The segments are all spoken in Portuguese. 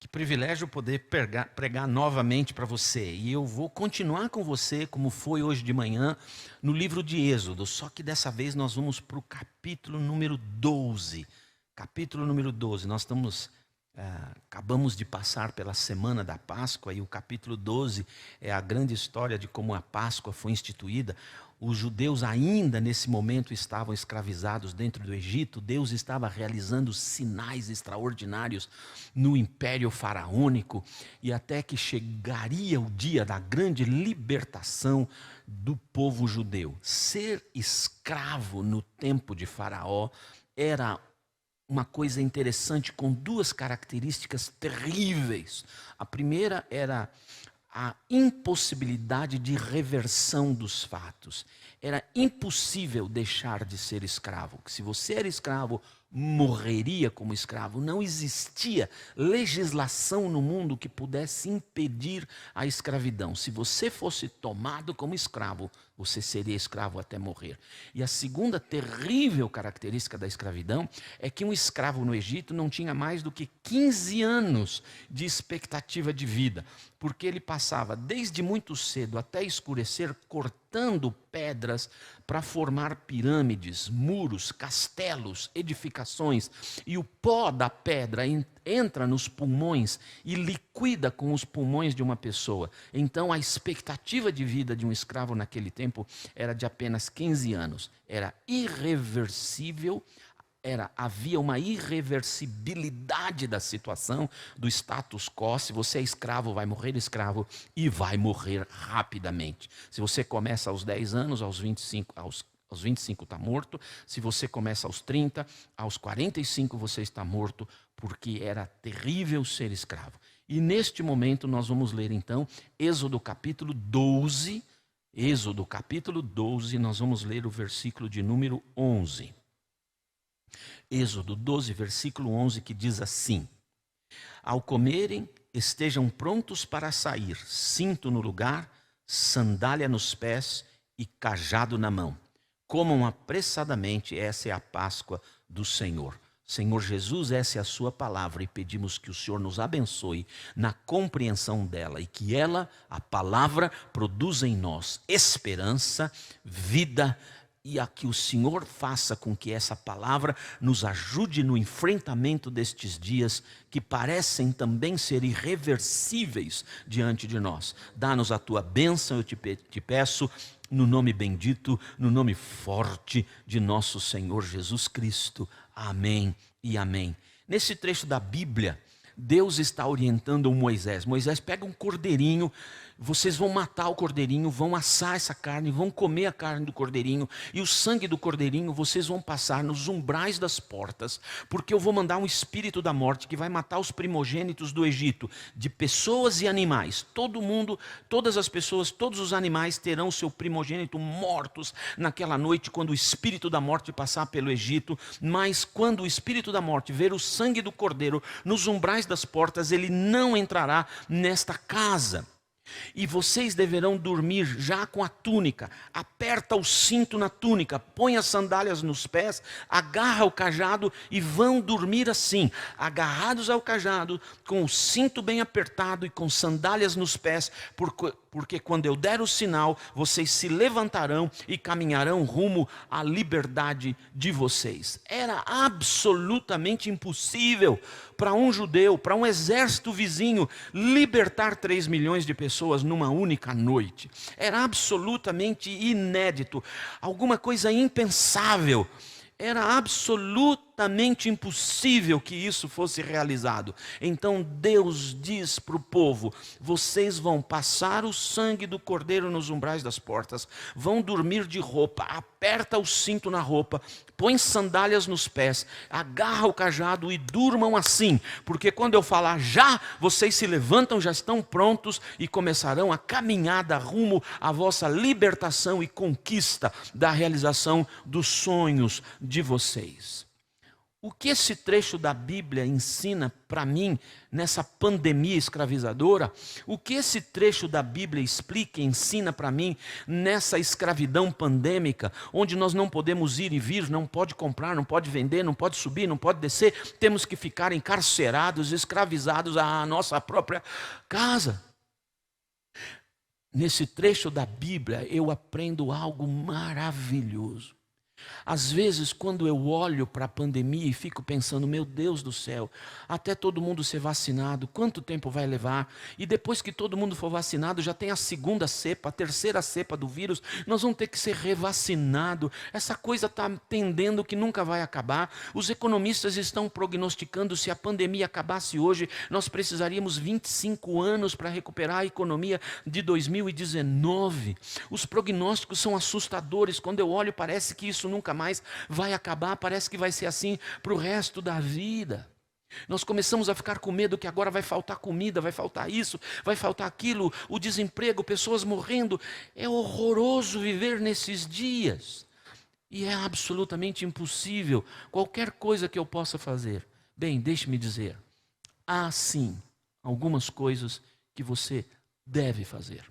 Que privilégio poder pregar novamente para você. E eu vou continuar com você, como foi hoje de manhã, no livro de Êxodo. Só que dessa vez nós vamos para o capítulo número 12. Capítulo número 12. Nós acabamos de passar pela semana da Páscoa e o capítulo 12 é a grande história de como a Páscoa foi instituída. Os judeus ainda nesse momento estavam escravizados dentro do Egito. Deus estava realizando sinais extraordinários no Império Faraônico e até que chegaria o dia da grande libertação do povo judeu. Ser escravo no tempo de Faraó era uma coisa interessante com duas características terríveis. A primeira era a impossibilidade de reversão dos fatos. Era impossível deixar de ser escravo. Se você era escravo, morreria como escravo. Não existia legislação no mundo que pudesse impedir a escravidão. Se você fosse tomado como escravo, você seria escravo até morrer. E a segunda terrível característica da escravidão é que um escravo no Egito não tinha mais do que 15 anos de expectativa de vida, porque ele passava desde muito cedo até escurecer cortando pedras para formar pirâmides, muros, castelos, edificações. E o pó da pedra entra nos pulmões e liquida com os pulmões de uma pessoa. Então a expectativa de vida de um escravo naquele tempo era de apenas 15 anos. Era irreversível. Havia uma irreversibilidade da situação, do status quo. Se você é escravo, vai morrer escravo e vai morrer rapidamente. Se você começa aos 10 anos, aos 25 está morto. Se você começa aos 30, aos 45 você está morto, porque era terrível ser escravo. E neste momento nós vamos ler então Êxodo capítulo 12. Êxodo capítulo 12, nós vamos ler o versículo de número 11. Êxodo 12, versículo 11, que diz assim: Ao comerem, estejam prontos para sair, cinto no lugar, sandália nos pés e cajado na mão. Comam apressadamente, essa é a Páscoa do Senhor. Senhor Jesus, essa é a sua palavra e pedimos que o Senhor nos abençoe na compreensão dela e que ela, a palavra, produza em nós esperança, vida e a que o Senhor faça com que essa palavra nos ajude no enfrentamento destes dias que parecem também ser irreversíveis diante de nós. Dá-nos a tua bênção, eu te peço, no nome bendito, no nome forte de nosso Senhor Jesus Cristo. Amém e amém. Nesse trecho da Bíblia, Deus está orientando o Moisés. Moisés, pega um cordeirinho, vocês vão matar o cordeirinho, vão assar essa carne, vão comer a carne do cordeirinho, e o sangue do cordeirinho vocês vão passar nos umbrais das portas, porque eu vou mandar um espírito da morte que vai matar os primogênitos do Egito, de pessoas e animais. Todo mundo, todas as pessoas, todos os animais terão seu primogênito mortos naquela noite, quando o espírito da morte passar pelo Egito. Mas quando o espírito da morte ver o sangue do cordeiro nos umbrais das portas, ele não entrará nesta casa. E vocês deverão dormir já com a túnica. Aperta o cinto na túnica, põe as sandálias nos pés, agarra o cajado e vão dormir assim, agarrados ao cajado, com o cinto bem apertado e com sandálias nos pés, porque quando eu der o sinal, vocês se levantarão e caminharão rumo à liberdade de vocês. Era absolutamente impossível para um judeu, para um exército vizinho, libertar 3 milhões de pessoas numa única noite. Era absolutamente inédito, alguma coisa impensável. Era absolutamente impossível que isso fosse realizado. Então Deus diz para o povo: vocês vão passar o sangue do cordeiro nos umbrais das portas, vão dormir de roupa, aperta o cinto na roupa, põe sandálias nos pés, agarra o cajado e durmam assim, porque quando eu falar já, vocês se levantam, já estão prontos e começarão a caminhada rumo à vossa libertação e conquista da realização dos sonhos de vocês. O que esse trecho da Bíblia ensina para mim nessa pandemia escravizadora? O que esse trecho da Bíblia explica e ensina para mim nessa escravidão pandêmica, onde nós não podemos ir e vir, não pode comprar, não pode vender, não pode subir, não pode descer, temos que ficar encarcerados, escravizados à nossa própria casa? Nesse trecho da Bíblia eu aprendo algo maravilhoso. Às vezes, quando eu olho para a pandemia e fico pensando, meu Deus do céu, até todo mundo ser vacinado, quanto tempo vai levar? E depois que todo mundo for vacinado, já tem a segunda cepa, a terceira cepa do vírus, nós vamos ter que ser revacinados. Essa coisa está tendendo que nunca vai acabar. Os economistas estão prognosticando, se a pandemia acabasse hoje, nós precisaríamos 25 anos para recuperar a economia de 2019. Os prognósticos são assustadores. Quando eu olho, parece que isso nunca mais vai acabar, parece que vai ser assim para o resto da vida. Nós começamos a ficar com medo que agora vai faltar comida, vai faltar isso, vai faltar aquilo, o desemprego, pessoas morrendo. É horroroso viver nesses dias. E é absolutamente impossível qualquer coisa que eu possa fazer. Bem, deixe-me dizer, há sim algumas coisas que você deve fazer.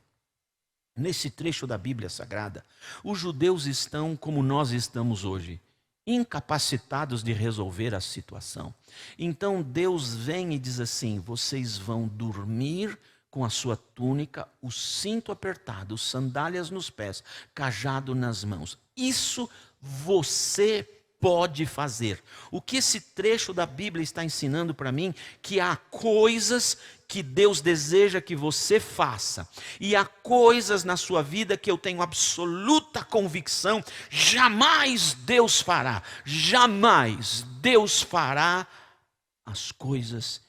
Nesse trecho da Bíblia Sagrada, os judeus estão como nós estamos hoje, incapacitados de resolver a situação. Então Deus vem e diz assim: vocês vão dormir com a sua túnica, o cinto apertado, sandálias nos pés, cajado nas mãos. Isso você pode fazer. O que esse trecho da Bíblia está ensinando para mim? Que há coisas que Deus deseja que você faça, e há coisas na sua vida que eu tenho absoluta convicção, jamais Deus fará, jamais Deus fará as coisas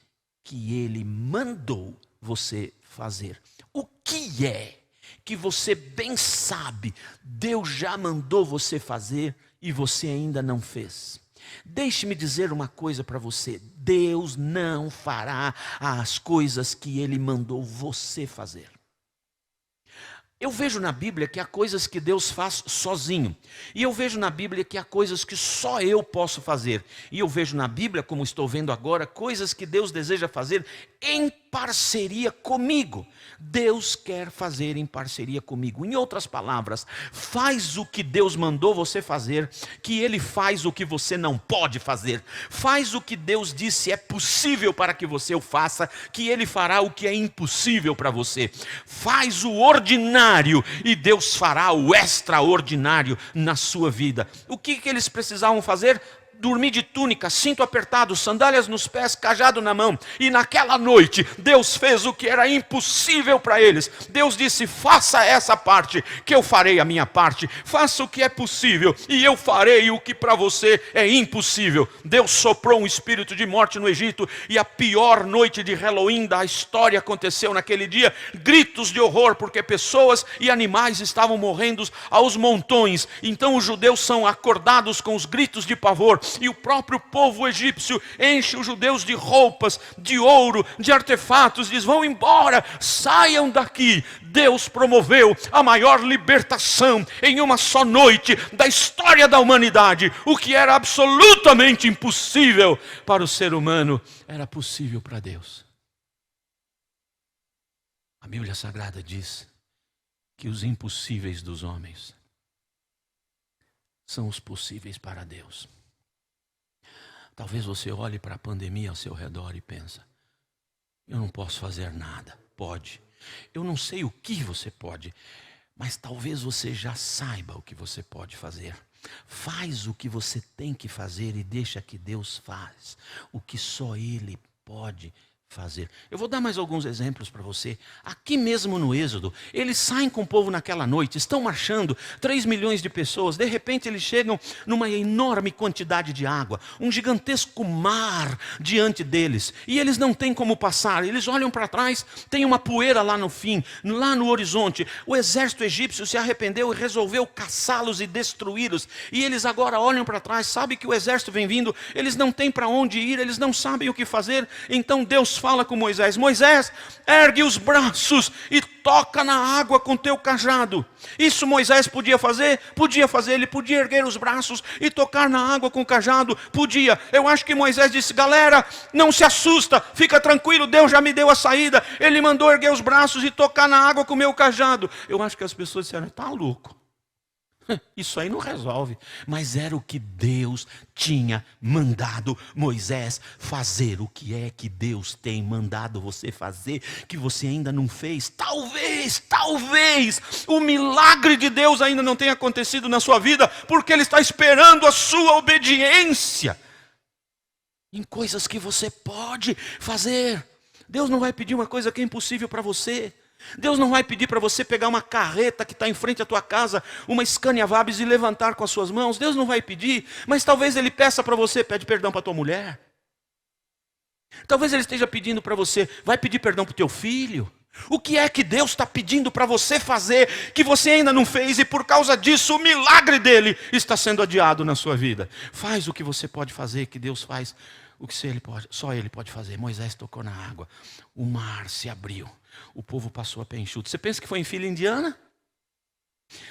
que Ele mandou você fazer. O que é que você bem sabe, Deus já mandou você fazer e você ainda não fez? Deixe-me dizer uma coisa para você: Deus não fará as coisas que Ele mandou você fazer. Eu vejo na Bíblia que há coisas que Deus faz sozinho. E eu vejo na Bíblia que há coisas que só eu posso fazer. E eu vejo na Bíblia, como estou vendo agora, coisas que Deus deseja fazer em parceria comigo. Deus quer fazer em parceria comigo. Em outras palavras, faz o que Deus mandou você fazer, que Ele faz o que você não pode fazer. Faz o que Deus disse é possível para que você o faça, que Ele fará o que é impossível para você. Faz o ordinário e Deus fará o extraordinário na sua vida. O que eles precisavam fazer? Dormir de túnica, cinto apertado, sandálias nos pés, cajado na mão. E naquela noite, Deus fez o que era impossível para eles. Deus disse: faça essa parte, que eu farei a minha parte. Faça o que é possível, e eu farei o que para você é impossível. Deus soprou um espírito de morte no Egito, e a pior noite de Halloween da história aconteceu naquele dia. Gritos de horror, porque pessoas e animais estavam morrendo aos montões. Então os judeus são acordados com os gritos de pavor. E o próprio povo egípcio enche os judeus de roupas, de ouro, de artefatos, diz: vão embora, saiam daqui. Deus promoveu a maior libertação em uma só noite da história da humanidade. O que era absolutamente impossível para o ser humano, era possível para Deus. A Bíblia Sagrada diz que os impossíveis dos homens são os possíveis para Deus. Talvez você olhe para a pandemia ao seu redor e pense: eu não posso fazer nada. Pode. Eu não sei o que você pode, mas talvez você já saiba o que você pode fazer. Faz o que você tem que fazer e deixa que Deus faz o que só Ele pode fazer. Eu vou dar mais alguns exemplos para você. Aqui mesmo no Êxodo, eles saem com o povo naquela noite, estão marchando, 3 milhões de pessoas. De repente eles chegam numa enorme quantidade de água, um gigantesco mar diante deles, e eles não têm como passar. Eles olham para trás, tem uma poeira lá no fim, lá no horizonte. O exército egípcio se arrependeu e resolveu caçá-los e destruí-los, e eles agora olham para trás, sabem que o exército vem vindo, eles não têm para onde ir, eles não sabem o que fazer. Então Deus fala com Moisés: Moisés, ergue os braços e toca na água com teu cajado. Isso Moisés podia fazer? Podia fazer. Ele podia erguer os braços e tocar na água com o cajado? Podia. Eu acho que Moisés disse: galera, não se assusta, fica tranquilo, Deus já me deu a saída. Ele mandou erguer os braços e tocar na água com o meu cajado. Eu acho que as pessoas disseram: está louco. Isso aí não resolve. Mas era o que Deus tinha mandado Moisés fazer. O que é que Deus tem mandado você fazer que você ainda não fez? Talvez o milagre de Deus ainda não tenha acontecido na sua vida, porque Ele está esperando a sua obediência em coisas que você pode fazer. Deus não vai pedir uma coisa que é impossível para você. Deus não vai pedir para você pegar uma carreta que está em frente à tua casa, uma Scania Vabis, e levantar com as suas mãos. Deus não vai pedir, mas talvez Ele peça para você: pede perdão para tua mulher. Talvez Ele esteja pedindo para você: vai pedir perdão para o teu filho. O que é que Deus está pedindo para você fazer que você ainda não fez, e por causa disso o milagre dele está sendo adiado na sua vida? Faz o que você pode fazer, que Deus faz o que só Ele pode fazer. Moisés tocou na água, o mar se abriu, o povo passou a pé enxuto. Você pensa que foi em fila indiana?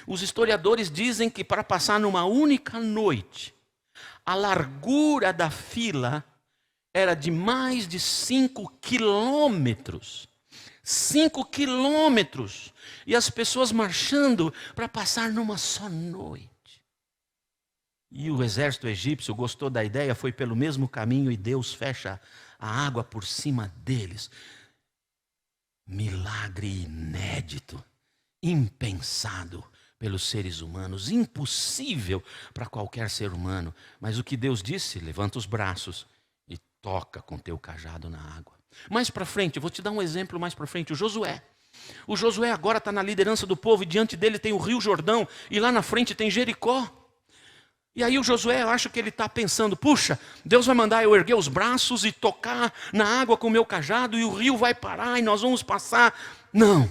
Os historiadores dizem que para passar numa única noite, a largura da fila era de mais de 5 quilômetros. 5 quilômetros. E as pessoas marchando para passar numa só noite. E o exército egípcio gostou da ideia, foi pelo mesmo caminho, e Deus fecha a água por cima deles. Milagre inédito, impensado pelos seres humanos, impossível para qualquer ser humano. Mas o que Deus disse: levanta os braços e toca com teu cajado na água. Mais para frente, eu vou te dar um exemplo mais para frente, o Josué. O Josué agora está na liderança do povo, e diante dele tem o Rio Jordão, e lá na frente tem Jericó. E aí o Josué, eu acho que ele está pensando: puxa, Deus vai mandar eu erguer os braços e tocar na água com o meu cajado, e o rio vai parar e nós vamos passar. Não.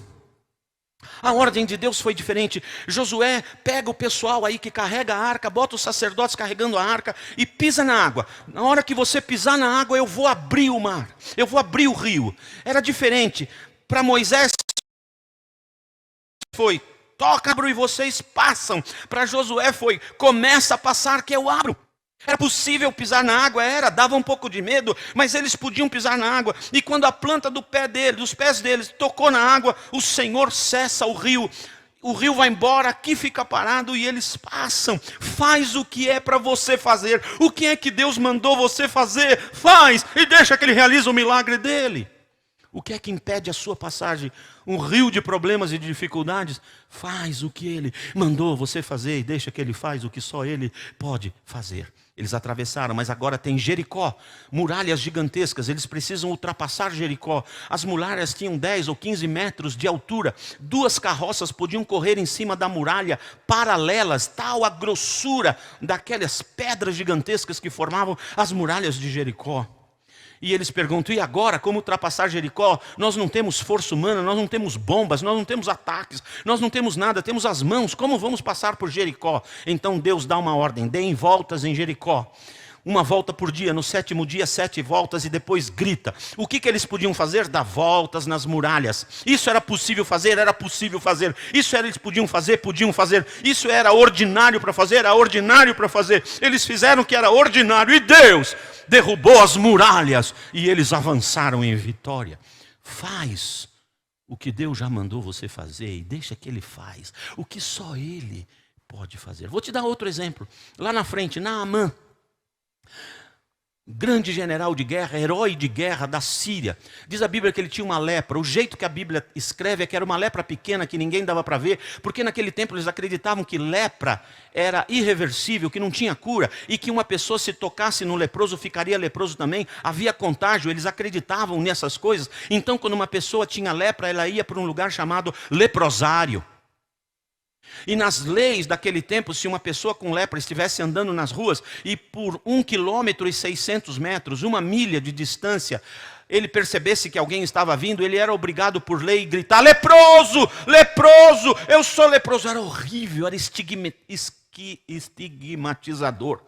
A ordem de Deus foi diferente. Josué pega o pessoal aí que carrega a arca, bota os sacerdotes carregando a arca e pisa na água. Na hora que você pisar na água, eu vou abrir o mar, eu vou abrir o rio. Era diferente. Para Moisés foi: toca, abro e vocês passam. Para Josué foi: começa a passar que eu abro. Era possível pisar na água? Era, dava um pouco de medo, mas eles podiam pisar na água. E quando a planta dos pés deles tocou na água, o Senhor cessa o rio vai embora, aqui fica parado e eles passam. Faz o que é para você fazer. O que é que Deus mandou você fazer? Faz e deixa que Ele realize o milagre dele. O que é que impede a sua passagem? Um rio de problemas e de dificuldades? Faz o que Ele mandou você fazer e deixa que Ele faz o que só Ele pode fazer. Eles atravessaram, mas agora tem Jericó, muralhas gigantescas, eles precisam ultrapassar Jericó. As muralhas tinham 10 ou 15 metros de altura, 2 carroças podiam correr em cima da muralha, paralelas, tal a grossura daquelas pedras gigantescas que formavam as muralhas de Jericó. E eles perguntam: e agora, como ultrapassar Jericó? Nós não temos força humana, nós não temos bombas, nós não temos ataques, nós não temos nada, temos as mãos, como vamos passar por Jericó? Então Deus dá uma ordem: deem voltas em Jericó, 1 volta por dia, no 7º dia 7 voltas, e depois grita. O que eles podiam fazer? Dar voltas nas muralhas. Isso era possível fazer? Era possível fazer. Isso eles podiam fazer? Podiam fazer. Isso era ordinário para fazer? Era ordinário para fazer. Eles fizeram o que era ordinário, e Deus derrubou as muralhas, e eles avançaram em vitória. Faz o que Deus já mandou você fazer, e deixa que Ele faz o que só Ele pode fazer. Vou te dar outro exemplo. Lá na frente, Naamã, grande general de guerra, herói de guerra da Síria. Diz a Bíblia que ele tinha uma lepra. O jeito que a Bíblia escreve é que era uma lepra pequena que ninguém dava para ver, porque naquele tempo eles acreditavam que lepra era irreversível, que não tinha cura, e que uma pessoa se tocasse no leproso ficaria leproso também. Havia contágio, eles acreditavam nessas coisas. Então quando uma pessoa tinha lepra, ela ia para um lugar chamado leprosário. E nas leis daquele tempo, se uma pessoa com lepra estivesse andando nas ruas e por 1,6 km, 1 milha de distância, ele percebesse que alguém estava vindo, ele era obrigado por lei a gritar: leproso, leproso, eu sou leproso. Era horrível, era estigmatizador.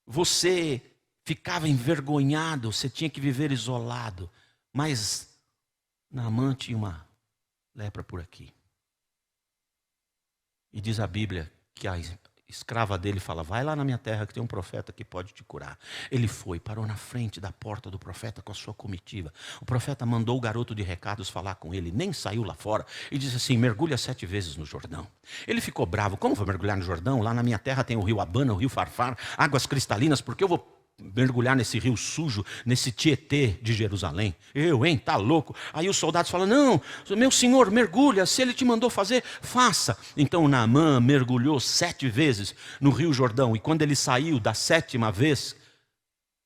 Você ficava envergonhado, você tinha que viver isolado. Mas Naamã tinha uma lepra por aqui. E diz a Bíblia que a escrava dele fala: vai lá na minha terra que tem um profeta que pode te curar. Ele foi, parou na frente da porta do profeta com a sua comitiva. O profeta mandou o garoto de recados falar com ele, nem saiu lá fora, e disse assim: mergulha 7 vezes no Jordão. Ele ficou bravo: como vou mergulhar no Jordão? Lá na minha terra tem o rio Abana, o rio Farfar, águas cristalinas, porque eu vou mergulhar nesse rio sujo, nesse Tietê de Jerusalém? Eu, hein? Tá louco? Aí os soldados falam: não, meu senhor, mergulha, se ele te mandou fazer, faça. Então Naamã mergulhou 7 vezes no rio Jordão, e quando ele saiu da 7ª vez,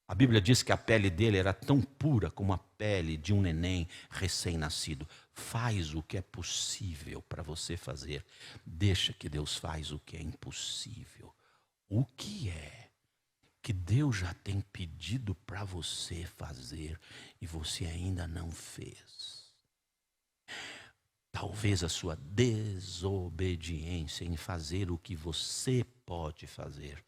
a Bíblia diz que a pele dele era tão pura como a pele de um neném recém-nascido. Faz o que é possível para você fazer. Deixa que Deus faz o que é impossível. O que é que Deus já tem pedido para você fazer e você ainda não fez? Talvez a sua desobediência em fazer o que você pode fazer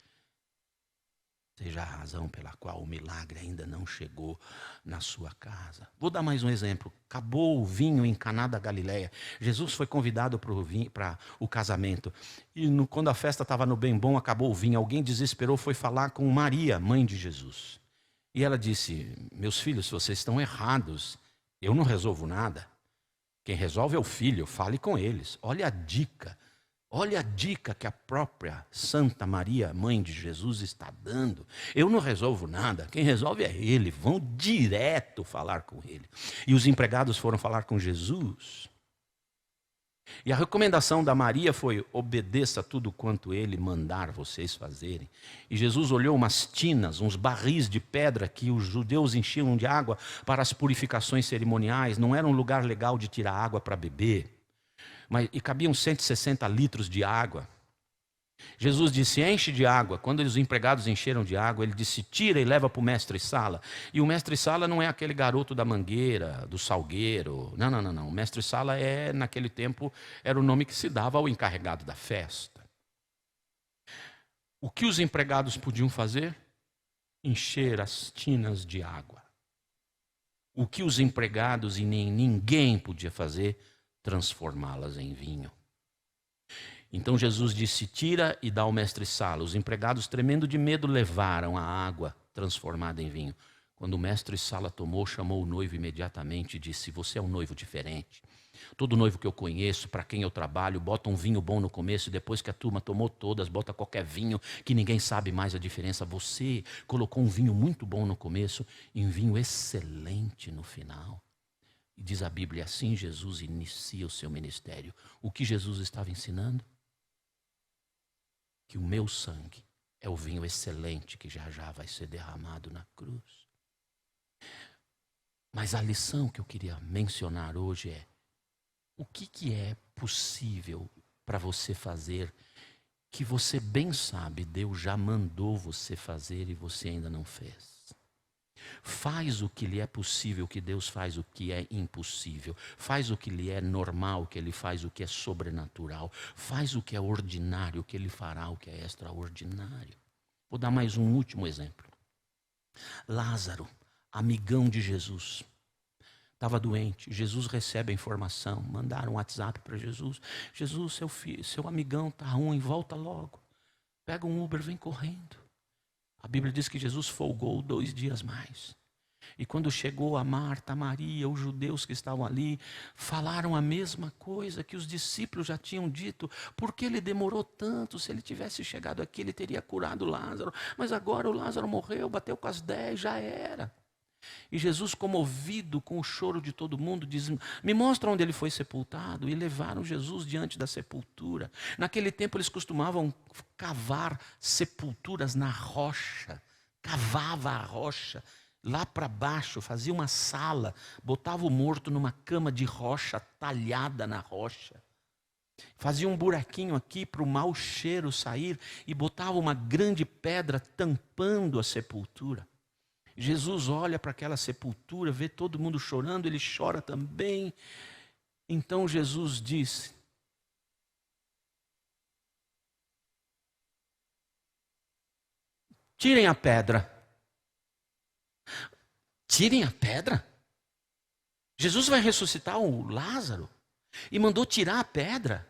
seja a razão pela qual o milagre ainda não chegou na sua casa. Vou dar mais um exemplo. Acabou o vinho em Caná da Galileia. Jesus foi convidado para o casamento. E quando a festa estava no bem bom, acabou o vinho. Alguém desesperou, foi falar com Maria, mãe de Jesus. E ela disse: meus filhos, vocês estão errados. Eu não resolvo nada. Quem resolve é o filho, fale com eles. Olha a dica. Olha a dica que a própria Santa Maria, mãe de Jesus, está dando. Eu não resolvo nada, quem resolve é ele. Vão direto falar com ele. E os empregados foram falar com Jesus. E a recomendação da Maria foi: obedeça tudo quanto ele mandar vocês fazerem. E Jesus olhou umas tinas, uns barris de pedra que os judeus enchiam de água para as purificações cerimoniais. Não era um lugar legal de tirar água para beber. E cabiam 160 litros de água. Jesus disse: enche de água. Quando os empregados encheram de água, ele disse: tira e leva para o mestre-sala. E o mestre-sala não é aquele garoto da mangueira, do salgueiro. Não. O mestre-sala naquele tempo, era o nome que se dava ao encarregado da festa. O que os empregados podiam fazer? Encher as tinas de água. O que os empregados e nem ninguém podia fazer? Transformá-las em vinho. Então Jesus disse: tira e dá ao mestre-sala. Os empregados, tremendo de medo, levaram a água transformada em vinho. Quando o mestre-sala tomou, chamou o noivo imediatamente e disse: você é um noivo diferente. Todo noivo que eu conheço, para quem eu trabalho, bota um vinho bom no começo, e depois que a turma tomou todas, bota qualquer vinho que ninguém sabe mais a diferença. Você colocou um vinho muito bom no começo e um vinho excelente no final. E diz a Bíblia, assim Jesus inicia o seu ministério. O que Jesus estava ensinando? Que o meu sangue é o vinho excelente que já já vai ser derramado na cruz. Mas a lição que eu queria mencionar hoje é: o que é possível para você fazer que você bem sabe Deus já mandou você fazer e você ainda não fez? Faz o que lhe é possível, que Deus faz o que é impossível. Faz o que lhe é normal, que Ele faz o que é sobrenatural. Faz o que é ordinário, que Ele fará o que é extraordinário. Vou dar mais um último exemplo. Lázaro, amigão de Jesus, estava doente. Jesus recebe a informação, mandaram um WhatsApp para Jesus: Jesus, seu amigão está ruim, volta logo. Pega um Uber, vem correndo. A Bíblia diz que Jesus folgou 2 dias mais. E quando chegou a Marta, a Maria, os judeus que estavam ali, falaram a mesma coisa que os discípulos já tinham dito. Por que ele demorou tanto? Se ele tivesse chegado aqui, ele teria curado Lázaro. Mas agora o Lázaro morreu, bateu com as 10, já era. E Jesus, comovido com o choro de todo mundo, diz: me mostra onde ele foi sepultado. E levaram Jesus diante da sepultura. Naquele tempo eles costumavam cavar sepulturas na rocha. Cavava a rocha lá para baixo, fazia uma sala, botava o morto numa cama de rocha talhada na rocha. Fazia um buraquinho aqui para o mau cheiro sair e botava uma grande pedra tampando a sepultura. Jesus olha para aquela sepultura, vê todo mundo chorando, ele chora também. Então Jesus diz: tirem a pedra. tirem a pedra. Jesus vai ressuscitar o Lázaro e mandou tirar a pedra.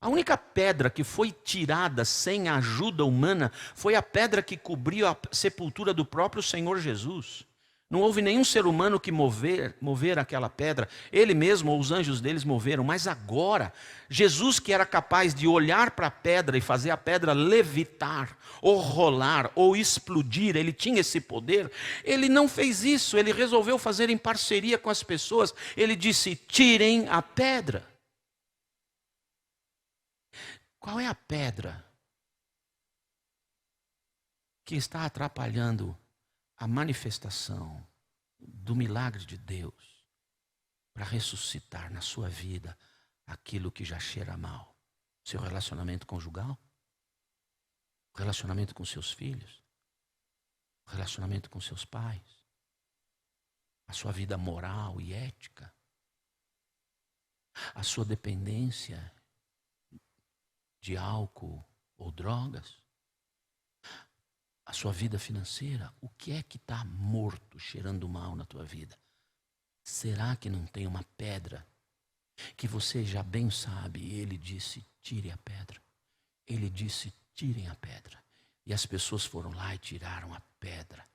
A única pedra que foi tirada sem a ajuda humana foi a pedra que cobriu a sepultura do próprio Senhor Jesus. Não houve nenhum ser humano que mover aquela pedra. Ele mesmo ou os anjos deles moveram. Mas agora, Jesus, que era capaz de olhar para a pedra e fazer a pedra levitar, ou rolar, ou explodir, ele tinha esse poder. Ele não fez isso, ele resolveu fazer em parceria com as pessoas. Ele disse: tirem a pedra. Qual é a pedra que está atrapalhando a manifestação do milagre de Deus para ressuscitar na sua vida aquilo que já cheira mal? Seu relacionamento conjugal? O relacionamento com seus filhos? O relacionamento com seus pais? A sua vida moral e ética? A sua dependência de álcool ou drogas? A sua vida financeira? O que é que está morto, cheirando mal na tua vida? Será que não tem uma pedra que você já bem sabe? E ele disse: tire a pedra. Ele disse: tirem a pedra. E as pessoas foram lá e tiraram a pedra.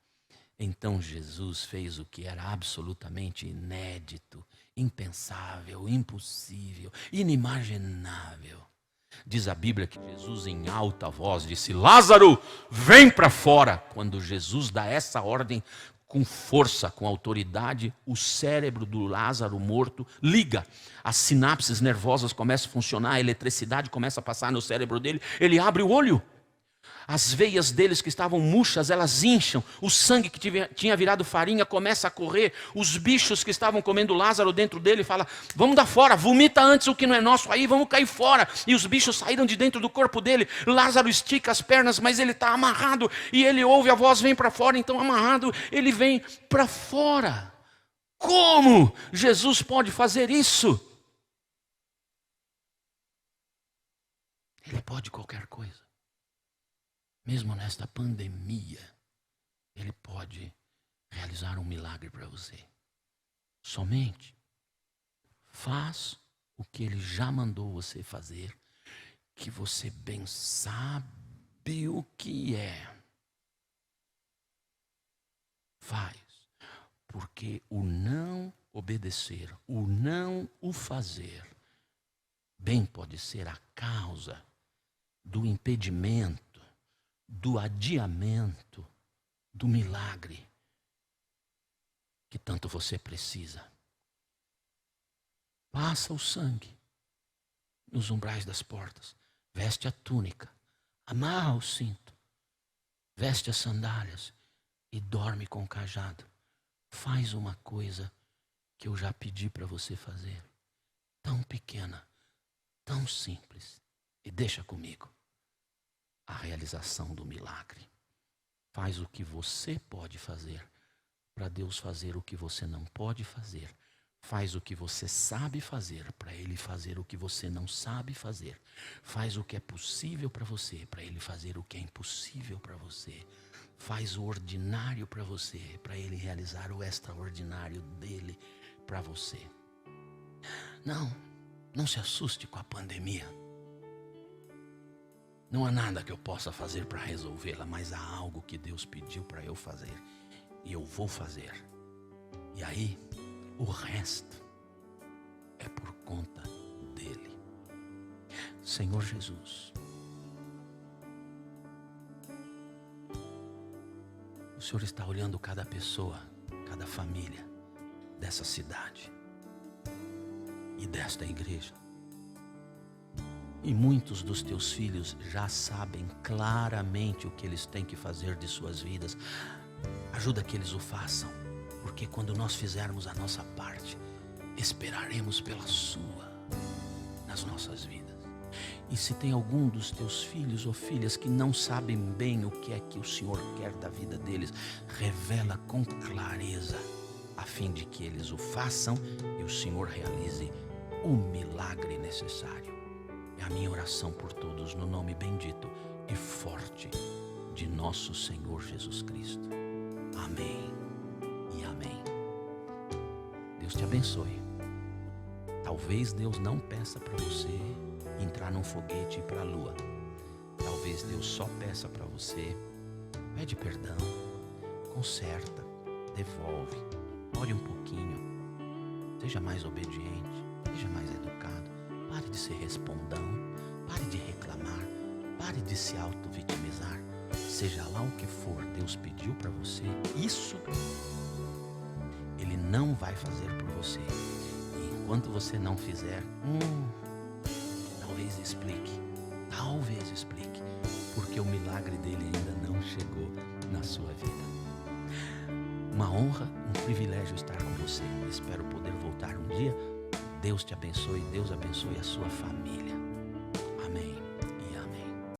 Então Jesus fez o que era absolutamente inédito, impensável, impossível, inimaginável. Diz a Bíblia que Jesus em alta voz disse: Lázaro, vem para fora. Quando Jesus dá essa ordem com força, com autoridade, o cérebro do Lázaro morto liga. As sinapses nervosas começam a funcionar, a eletricidade começa a passar no cérebro dele. Ele abre o olho. As veias deles que estavam murchas, elas incham. O sangue que tinha virado farinha começa a correr. Os bichos que estavam comendo Lázaro dentro dele falam: vamos dar fora, vomita antes o que não é nosso aí, vamos cair fora. E os bichos saíram de dentro do corpo dele. Lázaro estica as pernas, mas ele está amarrado. E ele ouve a voz: vem para fora. Então amarrado, ele vem para fora. Como Jesus pode fazer isso? Ele pode qualquer coisa. Mesmo nesta pandemia, ele pode realizar um milagre para você. Somente faz o que ele já mandou você fazer, que você bem sabe o que é. Faz, porque o não obedecer, o não o fazer, bem pode ser a causa do impedimento, do adiamento, do milagre que tanto você precisa. Passa o sangue nos umbrais das portas, veste a túnica, amarra o cinto, veste as sandálias e dorme com o cajado. Faz uma coisa que eu já pedi para você fazer, tão pequena, tão simples, e deixa comigo a realização do milagre. Faz o que você pode fazer para Deus fazer o que você não pode fazer. Faz o que você sabe fazer para Ele fazer o que você não sabe fazer. Faz o que é possível para você para Ele fazer o que é impossível para você. Faz o ordinário para você para Ele realizar o extraordinário dele para você. Não se assuste com a pandemia. Não há nada que eu possa fazer para resolvê-la, mas há algo que Deus pediu para eu fazer. E eu vou fazer. E aí, o resto é por conta dele. Senhor Jesus, o Senhor está olhando cada pessoa, cada família dessa cidade e desta igreja. E muitos dos teus filhos já sabem claramente o que eles têm que fazer de suas vidas. Ajuda que eles o façam, porque quando nós fizermos a nossa parte, esperaremos pela sua nas nossas vidas. E se tem algum dos teus filhos ou filhas que não sabem bem o que é que o Senhor quer da vida deles, revela com clareza, a fim de que eles o façam e o Senhor realize o milagre necessário. É a minha oração por todos, no nome bendito e forte de nosso Senhor Jesus Cristo. Amém. Deus te abençoe. Talvez Deus não peça para você entrar num foguete e ir para a lua. Talvez Deus só peça para você: pede perdão, conserta, devolve, ore um pouquinho, seja mais obediente, seja mais educado, pare de ser respondão, pare de reclamar, pare de se auto-vitimizar. Seja lá o que for, Deus pediu para você, isso Ele não vai fazer por você. E enquanto você não fizer, talvez explique, porque o milagre dele ainda não chegou na sua vida. Uma honra, um privilégio estar com você. Espero poder voltar um dia. Deus te abençoe, Deus abençoe a sua família. Amém.